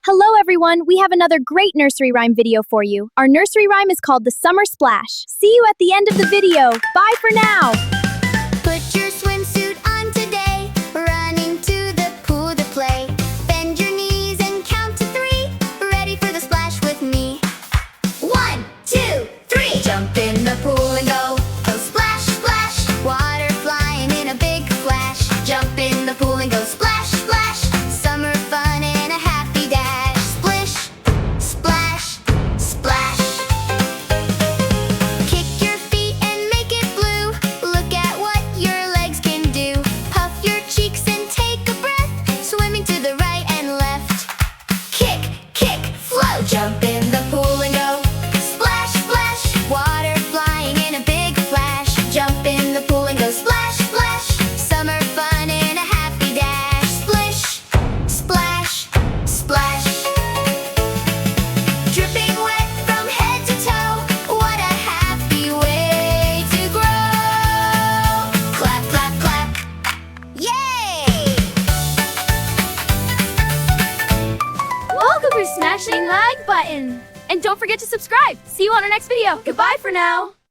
Hello everyone, we have another great nursery rhyme video for you. Our nursery rhyme is called The Summer Splash. See you at the end of the video. Bye for now! Put your swimsuit on today. Running to the pool to play. Bend your knees and count to 3. Ready for the splash with me. 1, 2, 3. Jump in the pool and go. Go splash, splash. Water flying in a big flash. Jump in the pool and go splash, splash. Summer fun and a happy dash. Splish, splash, splash. Kick your feet and make it blue. Look at what your legs can do. Puff your cheeks and take a breath. Swimming to the right and left. Kick, kick, flow. Jump in the pool and go. Splash, splash. Water flying in a big flash. Jump in the pool and go splash, splash. Summer fun and a happy dash. Splish, splash, splash. Dripping wet from head to toe. What a happy way to grow. Clap, clap, clap. Yay! Welcome for smashing like button. And don't forget to subscribe. See you on our next video. Goodbye for now.